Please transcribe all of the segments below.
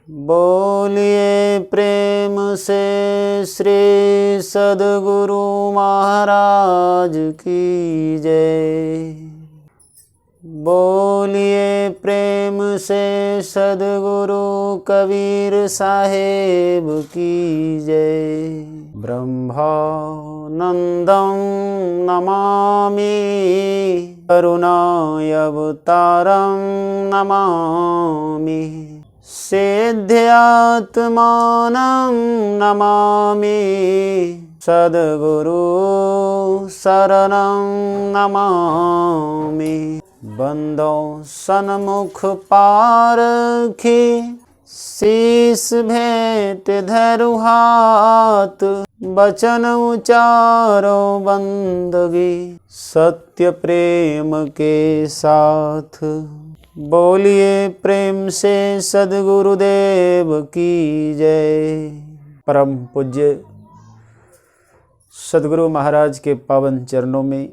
बोलिए प्रेम से श्री सद्गुरु महाराज की जय। बोलिए प्रेम से सद्गुरु कबीर साहेब की जय। ब्रह्मानंदं नमामि करुणाय अवतारं नमामि सिद्ध्यात्मानं नमामि सद्गुरु शरणं नमामि। बंदो सन्मुख पारखी शीस भेंट धरु हाथ बचन उचारो बंदगी सत्य प्रेम के साथ। बोलिए प्रेम से सद्गुरुदेव की जय। परम पूज्य सद्गुरु महाराज के पावन चरणों में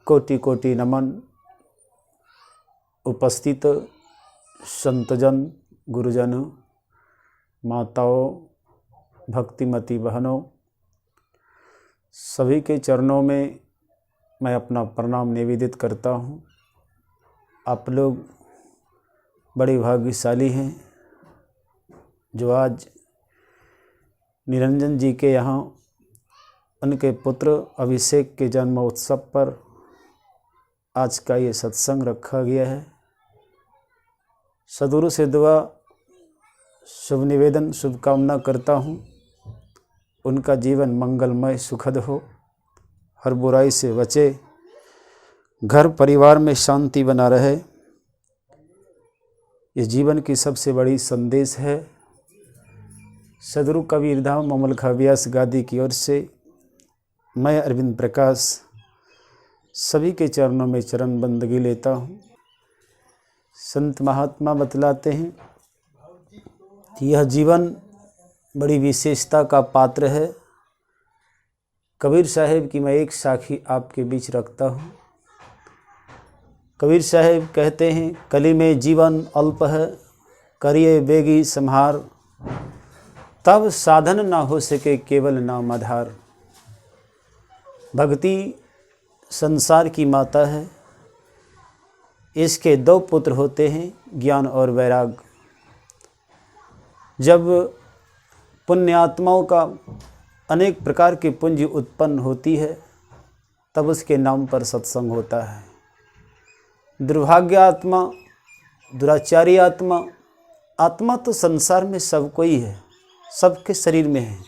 कोटि कोटि नमन। उपस्थित संतजन, गुरुजन, माताओं, भक्तिमती बहनों, सभी के चरणों में मैं अपना प्रणाम निवेदित करता हूँ। आप लोग बड़े भाग्यशाली हैं जो आज निरंजन जी के यहाँ उनके पुत्र अभिषेक के जन्मोत्सव पर आज का ये सत्संग रखा गया है। सद्गुरु से दुआ, शुभ निवेदन, शुभकामना करता हूँ उनका जीवन मंगलमय सुखद हो, हर बुराई से बचे, घर परिवार में शांति बना रहे। ये जीवन की सबसे बड़ी संदेश है। सद्गुरु कबीर धाम ममलखा व्यास गादी की ओर से मैं अरविंद प्रकाश सभी के चरणों में चरण बंदगी लेता हूँ। संत महात्मा बतलाते हैं कि यह जीवन बड़ी विशेषता का पात्र है। कबीर साहेब की मैं एक साखी आपके बीच रखता हूँ। कबीर साहेब कहते हैं, कली में जीवन अल्प है, करिए बेगी संहार, तब साधन ना हो सके केवल नाम आधार। भक्ति संसार की माता है। इसके दो पुत्र होते हैं, ज्ञान और वैराग। जब पुण्यात्माओं का अनेक प्रकार की पूंजी उत्पन्न होती है तब उसके नाम पर सत्संग होता है। दुर्भाग्य आत्मा, दुराचारी आत्मा, आत्मा तो संसार में सब कोई है, सबके शरीर में है,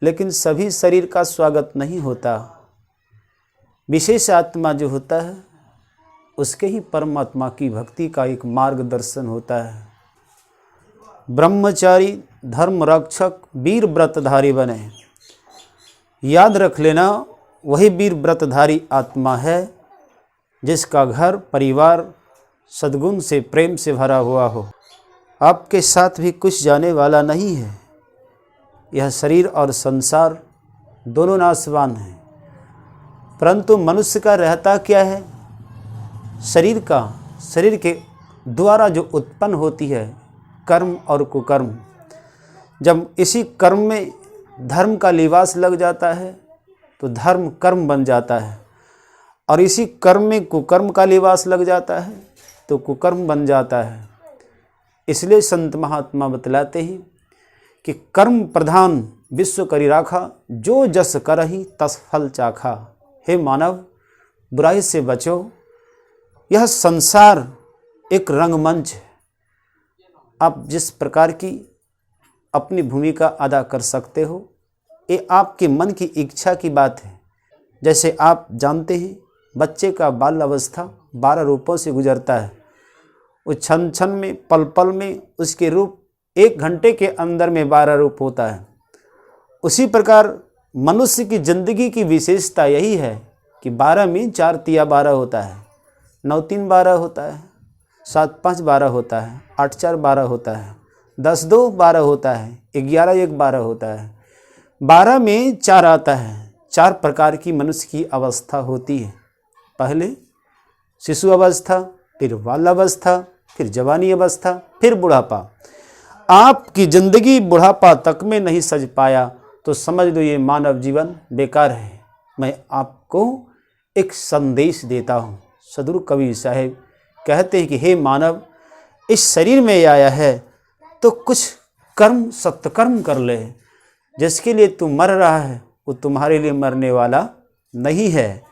लेकिन सभी शरीर का स्वागत नहीं होता। विशेष आत्मा जो होता है उसके ही परमात्मा की भक्ति का एक मार्गदर्शन होता है। ब्रह्मचारी, धर्म रक्षक, वीर व्रतधारी बने। याद रख लेना, वही वीर व्रतधारी आत्मा है जिसका घर परिवार सद्गुण से, प्रेम से भरा हुआ हो। आपके साथ भी कुछ जाने वाला नहीं है। यह शरीर और संसार दोनों नाशवान हैं, परंतु मनुष्य का रहता क्या है? शरीर का, शरीर के द्वारा जो उत्पन्न होती है कर्म और कुकर्म। जब इसी कर्म में धर्म का लिबास लग जाता है तो धर्म कर्म बन जाता है, और इसी कर्म में कुकर्म का लिबास लग जाता है तो कुकर्म बन जाता है। इसलिए संत महात्मा बतलाते हैं कि कर्म प्रधान विश्व करी राखा, जो जस करहि तस फल चाखा। हे मानव, बुराई से बचो। यह संसार एक रंगमंच है। आप जिस प्रकार की अपनी भूमिका अदा कर सकते हो, ये आपके मन की इच्छा की बात है। जैसे आप जानते हैं, बच्चे का बाल अवस्था 12 रूपों से गुजरता है। वो क्षण क्षण में, पल पल में उसके रूप 1 घंटे के अंदर में 12 रूप होता है। उसी प्रकार मनुष्य की जिंदगी की विशेषता यही है कि 12 में 4 तिया 12 होता है, 9 3 12 होता है, 7 5 12 होता है, 8 4 12 होता है, 10 2 12 होता है, 11 1 12 होता है। 12 में 4 आता है। 4 प्रकार की मनुष्य की अवस्था होती है। पहले शिशु अवस्था, फिर बाल अवस्था, फिर जवानी अवस्था, फिर बुढ़ापा। आपकी जिंदगी बुढ़ापा तक में नहीं सज पाया तो समझ लो ये मानव जीवन बेकार है। मैं आपको एक संदेश देता हूँ। सदगुरु कबीर साहब कहते हैं कि हे मानव, इस शरीर में आया है तो कुछ कर्म, सत्कर्म कर ले। जिसके लिए तू मर रहा है वो तुम्हारे लिए मरने वाला नहीं है।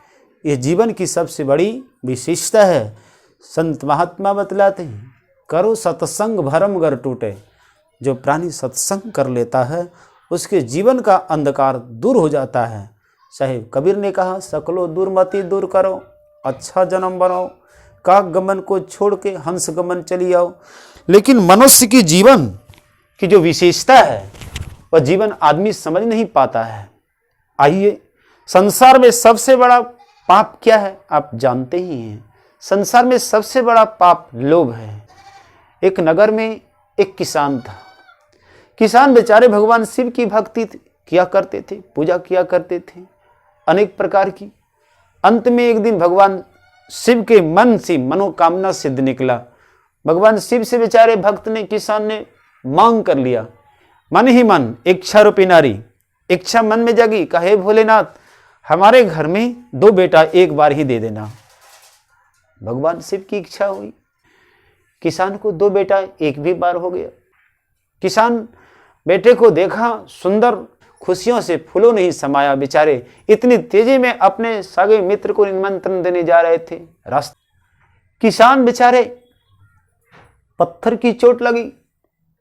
ये जीवन की सबसे बड़ी विशेषता है। संत महात्मा बतलाते हैं, करो सत्संग भरम गर टूटे। जो प्राणी सत्संग कर लेता है उसके जीवन का अंधकार दूर हो जाता है। साहिब कबीर ने कहा, सकलो दुर्मति दूर करो, अच्छा जन्म बनाओ, काक गमन को छोड़ के हंस गमन चली आओ। लेकिन मनुष्य की जीवन की जो विशेषता है वह जीवन आदमी समझ नहीं पाता है। आइए, संसार में सबसे बड़ा पाप क्या है आप जानते ही हैं। संसार में सबसे बड़ा पाप लोभ है। एक नगर में एक किसान था। किसान बेचारे भगवान शिव की भक्ति किया करते थे, पूजा किया करते थे अनेक प्रकार की। अंत में एक दिन भगवान शिव के मन से मनोकामना सिद्ध निकला। भगवान शिव से बेचारे भक्त ने, किसान ने मांग कर लिया। मन ही मन इच्छा रूपी नारी, इच्छा मन में जगी। कहे भोलेनाथ, हमारे घर में 2 बेटा एक बार ही दे देना। भगवान शिव की इच्छा हुई। किसान को 2 बेटा एक भी बार हो गया। किसान बेटे को देखा, सुंदर, खुशियों से फूलों नहीं समाया। बेचारे इतनी तेजी में अपने सगे मित्र को निमंत्रण देने जा रहे थे। रास्ते किसान बेचारे, पत्थर की चोट लगी,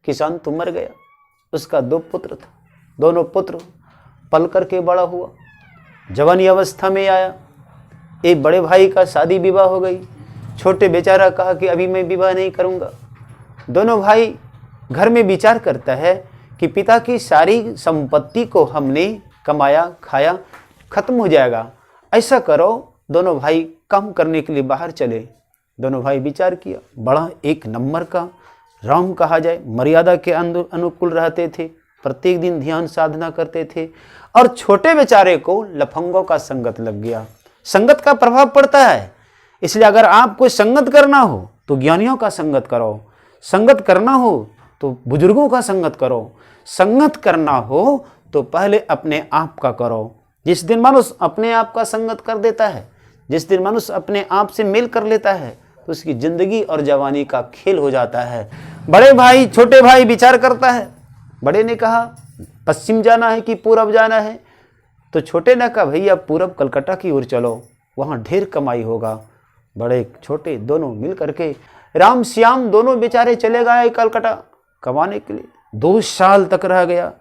किसान तो मर गया। उसका 2 पुत्र था। दोनों पुत्र पल करके बड़ा हुआ, जवानी अवस्था में आया। एक बड़े भाई का शादी विवाह हो गई। छोटे बेचारा कहा कि अभी मैं विवाह नहीं करूंगा। दोनों भाई घर में विचार करता है कि पिता की सारी संपत्ति को हमने कमाया खाया, खत्म हो जाएगा। ऐसा करो, दोनों भाई काम करने के लिए बाहर चले। दोनों भाई विचार किया। बड़ा एक नंबर का राम कहा जाए, मर्यादा के अनुकूल रहते थे, प्रत्येक दिन ध्यान साधना करते थे। और छोटे बेचारे को लफंगों का संगत लग गया। संगत का प्रभाव पड़ता है। इसलिए अगर आपको संगत करना हो तो ज्ञानियों का संगत करो, संगत करना हो तो बुजुर्गों का संगत करो, संगत करना हो तो पहले अपने आप का करो। जिस दिन मनुष्य अपने आप का संगत कर देता है, जिस दिन मनुष्य अपने आप से मेल कर लेता है, तो उसकी जिंदगी और जवानी का खेल हो जाता है। बड़े भाई, छोटे भाई विचार करता है। बड़े ने कहा पश्चिम जाना है कि पूरब जाना है, तो छोटे ने कहा भैया पूरब कलकत्ता की ओर चलो, वहाँ ढेर कमाई होगा। बड़े छोटे दोनों मिल करके, राम श्याम दोनों बेचारे चले गए कलकत्ता कमाने के लिए। 2 साल तक रह गया।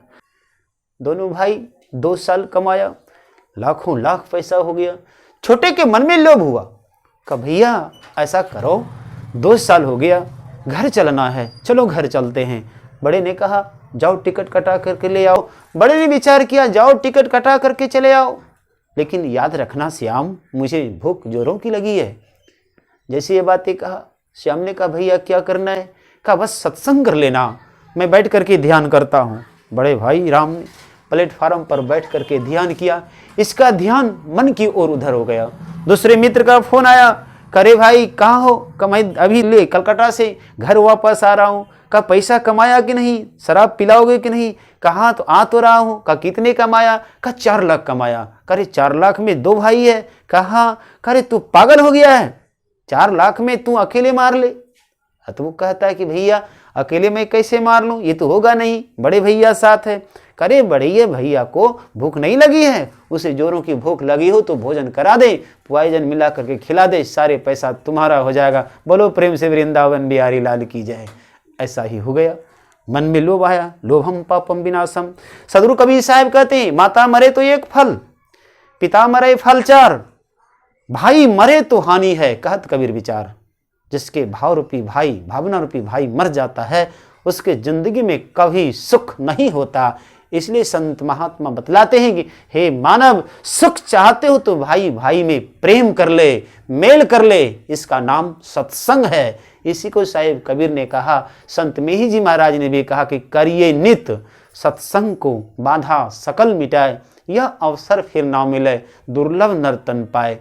दोनों भाई 2 साल कमाया, लाखों लाख पैसा हो गया। छोटे के मन में लोभ हुआ, कहा भैया ऐसा करो, 2 साल हो गया, घर चलना है, चलो घर चलते हैं। बड़े ने कहा जाओ टिकट कटा करके ले आओ। बड़े ने विचार किया, जाओ टिकट कटा करके चले आओ, लेकिन याद रखना श्याम, मुझे भूख जोरों की लगी है। जैसे ये बातें कहा, श्याम ने कहा भैया क्या करना है? कहा बस सत्संग कर लेना, मैं बैठ करके ध्यान करता हूँ। बड़े भाई राम ने प्लेटफार्म पर बैठ करके ध्यान किया। इसका ध्यान मन की ओर उधर हो गया। दूसरे मित्र का फोन आया, करे भाई कहाँ हो? कहा मैं अभी ले कलकत्ता से घर वापस आ रहा हूँ। कहा पैसा कमाया कि नहीं? शराब पिलाओगे कि नहीं? कहा तो आ तो रहा हूँ। कहा कितने कमाया? कहा 4 लाख कमाया। करे 4 लाख में 2 भाई है? कहा करे तू पागल हो गया है, 4 लाख में तू अकेले मार ले। तो वो कहता है कि भैया अकेले मैं कैसे मार लूँ, ये तो होगा नहीं, बड़े भैया साथ है। करे बड़े भैया को भूख नहीं लगी है, उसे जोरों की भूख लगी हो तो भोजन करा दे, पॉइजन मिला करके खिला दे, सारे पैसा तुम्हारा हो जाएगा। बोलो प्रेम से वृंदावन बिहारी लाल की जय। ऐसा ही हो गया। मन में लोभ आया, लोभम पापम विनाशम। सदगुरु कबीर साहब कहते हैं माता मरे तो 1 फल, पिता मरे फल 4, भाई मरे तो हानि है। कहत कबीर विचार, जिसके भाव रूपी भाई, भावना रूपी भाई मर जाता है, उसके जिंदगी में कभी सुख नहीं होता। इसलिए संत महात्मा बतलाते हैं कि हे मानव, सुख चाहते हो तो भाई भाई में प्रेम कर ले, मेल कर ले, इसका नाम सत्संग है। इसी को साहिब कबीर ने कहा। संत मेही जी महाराज ने भी कहा कि करिए नित सत्संग को, बाधा सकल मिटाए, यह अवसर फिर ना मिले, दुर्लभ नर तन पाए।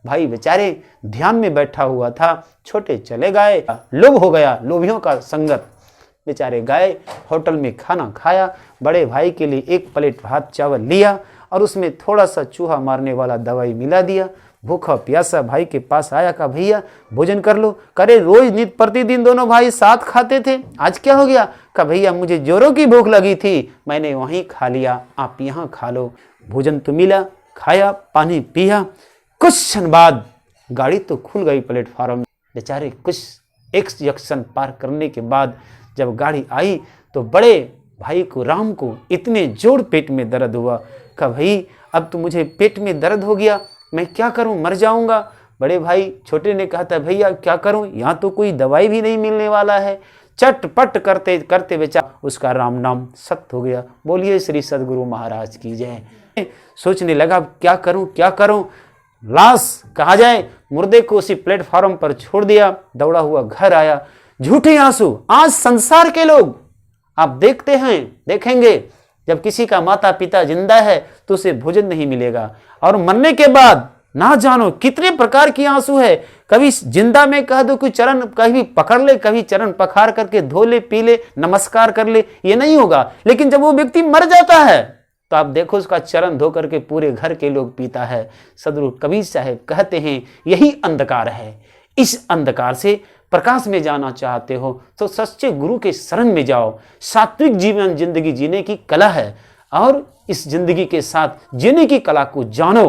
भाई बेचारे ध्यान में बैठा हुआ था, छोटे चले गए, लोभ हो गया, लोभियों का संगत। बेचारे गए, होटल में खाना खाया, बड़े भाई के लिए एक प्लेट भात चावल लिया और उसमें थोड़ा सा चूहा मारने वाला दवाई मिला दिया। भूखा प्यासा भाई के पास आया, कहा भैया भोजन कर लो। करे रोज नित प्रतिदिन दोनों भाई साथ खाते थे, आज क्या हो गया? कहा भैया मुझे जोरों की भूख लगी थी, मैंने वहीं खा लिया, आप यहाँ खा लो। भोजन तो मिला, खाया, पानी पिया। कुछ क्षण बाद गाड़ी तो खुल गई प्लेटफार्म में। बेचारे कुछ एक जंक्शन पार करने के बाद जब गाड़ी आई तो बड़े भाई को, राम को, इतने जोर पेट में दर्द हुआ। कहा भाई अब तो मुझे पेट में दर्द हो गया, मैं क्या करूं, मर जाऊंगा। बड़े भाई छोटे ने कहा था भैया क्या करूं, यहाँ तो कोई दवाई भी नहीं मिलने वाला है। चटपट करते करते बेचारा उसका राम नाम सत्य हो गया। बोलिए श्री सद्गुरु महाराज की जय। सोचने लगा क्या करूं क्या करूं, लाश कहा जाए, मुर्दे को उसी प्लेटफॉर्म पर छोड़ दिया, दौड़ा हुआ घर आया। झूठे आंसू, आज संसार के लोग आप देखते हैं, देखेंगे जब किसी का माता पिता जिंदा है तो उसे भोजन नहीं मिलेगा, और मरने के बाद ना जानो कितने प्रकार की आंसू है। कभी जिंदा में कह दो कि चरण कभी पकड़ ले, कभी चरण पखार करके धो ले, पी ले, नमस्कार कर ले, ये नहीं होगा। लेकिन जब वो व्यक्ति मर जाता है तो आप देखो उसका चरण धो करके पूरे घर के लोग पीता है। सदगुरु कबीर साहब कहते हैं यही अंधकार है। इस अंधकार से प्रकाश में जाना चाहते हो तो सच्चे गुरु के शरण में जाओ। सात्विक जीवन जिंदगी जीने की कला है और इस जिंदगी के साथ जीने की कला को जानो।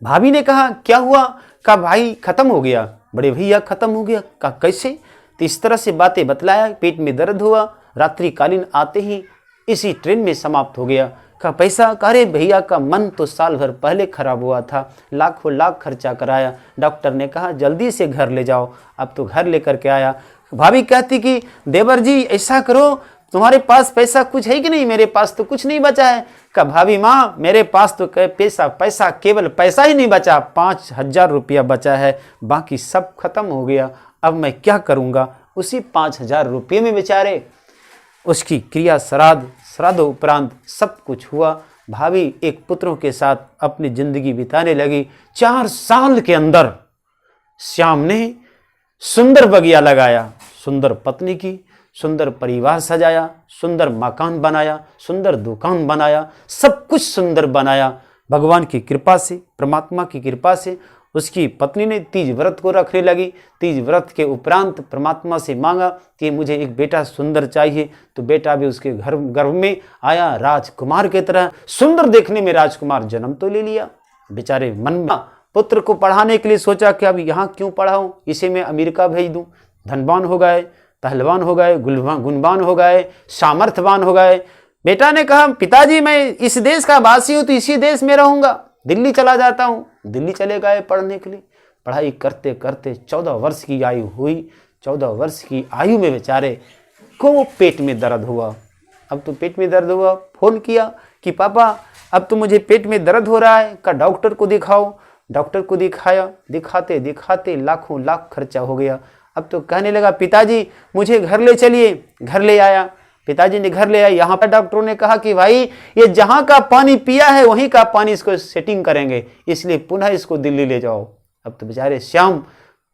भाभी ने कहा क्या हुआ? कहा भाई खत्म हो गया। बड़े भैया खत्म हो गया? कहा कैसे? तो इस तरह से बातें बतलाया, पेट में दर्द हुआ, रात्रिकालीन आते ही इसी ट्रेन में समाप्त हो गया। कहा पैसा? कहा रे भैया का मन तो साल भर पहले खराब हुआ था, लाखों लाख खर्चा कराया, डॉक्टर ने कहा जल्दी से घर ले जाओ। अब तो घर लेकर के आया। भाभी कहती कि देवर जी ऐसा करो, तुम्हारे पास पैसा कुछ है कि नहीं? मेरे पास तो कुछ नहीं बचा है। कहा भाभी माँ मेरे पास तो पैसा केवल पैसा ही नहीं बचा, 5,000 रुपया बचा है, बाकी सब खत्म हो गया। अब मैं क्या करूँगा? उसी 5,000 रुपये में बेचारे उसकी क्रिया श्राद्ध उपरांत सब कुछ हुआ। भाभी एक पुत्रों के साथ अपनी जिंदगी बिताने लगी। 4 साल के अंदर श्याम ने सुंदर बगिया लगाया, सुंदर पत्नी की, सुंदर परिवार सजाया, सुंदर मकान बनाया, सुंदर दुकान बनाया, सब कुछ सुंदर बनाया। भगवान की कृपा से, परमात्मा की कृपा से उसकी पत्नी ने तीज व्रत को रखने लगी। तीज व्रत के उपरांत परमात्मा से मांगा कि मुझे एक बेटा सुंदर चाहिए, तो बेटा भी उसके गर्भ में आया, राजकुमार की तरह सुंदर देखने में राजकुमार जन्म तो ले लिया। बेचारे मन में पुत्र को पढ़ाने के लिए सोचा कि अब यहाँ क्यों पढ़ाऊं, इसे मैं अमेरिका भेज दूं। धनवान हो गए, पहलवान हो गए, गुणवान हो गए, सामर्थ्यवान हो गए। बेटा ने कहा पिताजी मैं इस देश का वासी हूं तो इसी देश में रहूंगा, दिल्ली चला जाता हूं। दिल्ली चले गए पढ़ने के लिए। पढ़ाई करते करते 14 वर्ष की आयु हुई। 14 वर्ष की आयु में बेचारे को पेट में दर्द हुआ। अब तो पेट में दर्द हुआ, फोन किया कि पापा अब तो मुझे पेट में दर्द हो रहा है, का डॉक्टर को दिखाओ। डॉक्टर को दिखाया, दिखाते दिखाते लाखों लाख खर्चा हो गया। अब तो कहने लगा पिताजी मुझे घर ले चलिए। घर ले आया, पिताजी ने घर ले आया। यहाँ पर डॉक्टरों ने कहा कि भाई ये जहाँ का पानी पिया है वहीं का पानी इसको सेटिंग करेंगे, इसलिए पुनः इसको दिल्ली ले जाओ। अब तो बेचारे श्याम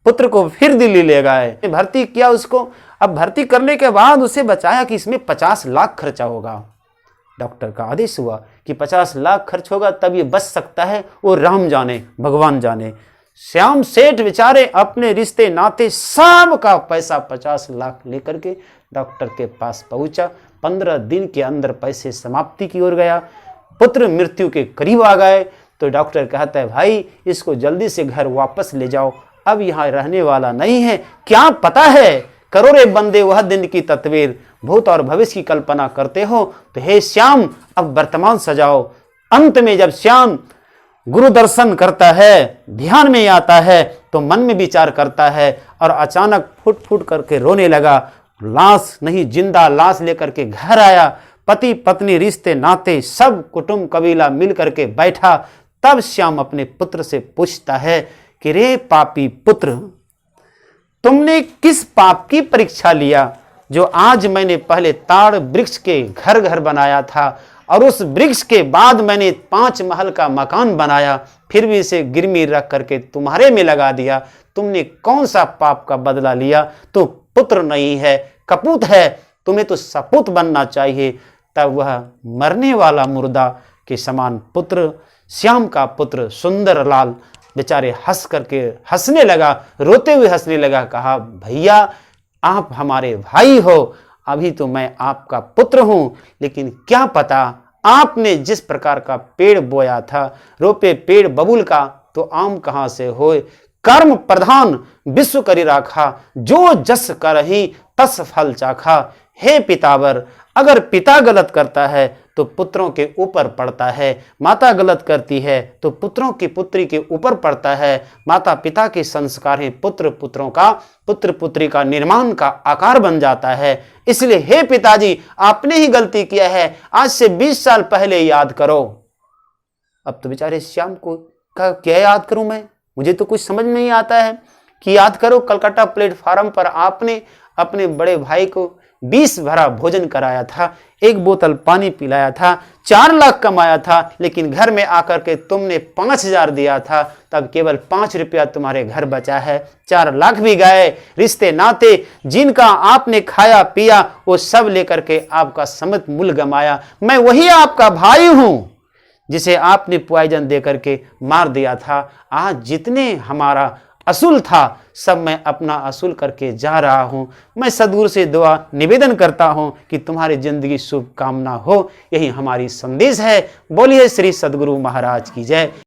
पुत्र को फिर दिल्ली ले गए, भर्ती किया उसको। अब भर्ती करने के बाद उसे बचाया कि इसमें 50 लाख खर्चा होगा। डॉक्टर का आदेश हुआ कि 50 लाख खर्च होगा तब ये बच सकता है, वो राम जाने, भगवान जाने। श्याम सेठ बेचारे अपने रिश्ते नाते सब का पैसा 50 लाख लेकर के डॉक्टर के पास पहुंचा। 15 दिन के अंदर पैसे समाप्ति की ओर गया। पुत्र मृत्यु के करीब आ गए तो डॉक्टर कहता है भाई इसको जल्दी से घर वापस ले जाओ, अब यहाँ रहने वाला नहीं है। क्या पता है करोड़े बंदे वह दिन की तस्वीर, भूत और भविष्य की कल्पना करते हो तो हे श्याम अब वर्तमान सजाओ। अंत में जब श्याम गुरु दर्शन करता है, ध्यान में आता है तो मन में विचार करता है और अचानक फुट फुट करके रोने लगा। लाश नहीं, जिंदा लाश लेकर के घर आया। पति पत्नी रिश्ते नाते सब कुटुंब कबीला मिल करके बैठा। तब श्याम अपने पुत्र से पूछता है कि रे पापी पुत्र, तुमने किस पाप की परीक्षा लिया जो आज मैंने पहले ताड़ वृक्ष के घर घर बनाया था और उस वृक्ष के बाद मैंने 5 महल का मकान बनाया, फिर भी इसे गिरवी रख करके तुम्हारे में लगा दिया। तुमने कौन सा पाप का बदला लिया? तो पुत्र नहीं है, कपूत है, तुम्हें तो सपूत बनना चाहिए। तब वह मरने वाला मुर्दा के समान पुत्र, श्याम का पुत्र सुंदर लाल बेचारे हंसने लगा, रोते हुए हंसने लगा। कहा, भैया आप हमारे भाई हो, अभी तो मैं आपका पुत्र हूं, लेकिन क्या पता आपने जिस प्रकार का पेड़ बोया था, रोपे पेड़ बबूल का, तो आम कहां से होए। कर्म प्रधान विश्व करी राखा, जो जस करही तस फल चाखा। हे पितावर, अगर पिता गलत करता है तो पुत्रों के ऊपर पड़ता है, माता गलत करती है तो पुत्रों की पुत्री के ऊपर पड़ता है। माता पिता के संस्कार हैं, पुत्र पुत्रों का, पुत्र पुत्री का निर्माण का आकार बन जाता है। इसलिए हे पिताजी, आपने ही गलती किया है, आज से 20 साल पहले याद करो। अब तो बेचारे श्याम को क्या याद करूं मैं, मुझे तो कुछ समझ में नहीं आता है कि याद करो। कलकत्ता प्लेटफार्म पर आपने अपने बड़े भाई को 20 भरा भोजन कराया था, 1 बोतल पानी पिलाया था, 4 लाख कमाया था, लेकिन घर में आकर के तुमने 5000 दिया था, तब केवल 5 रुपया तुम्हारे घर बचा है। 4 लाख भी गए। रिश्ते नाते जिनका आपने खाया पिया वो सब लेकर के आपका समेत मूल गमाया। मैं वही आपका भाई हूं जिसे आपने पॉइजन दे करके मार दिया था। आज जितने हमारा असूल था सब मैं अपना असूल करके जा रहा हूं। मैं सद्गुरु से दुआ निवेदन करता हूं कि तुम्हारी जिंदगी शुभ कामना हो। यही हमारी संदेश है। बोलिए श्री सद्गुरु महाराज की जय।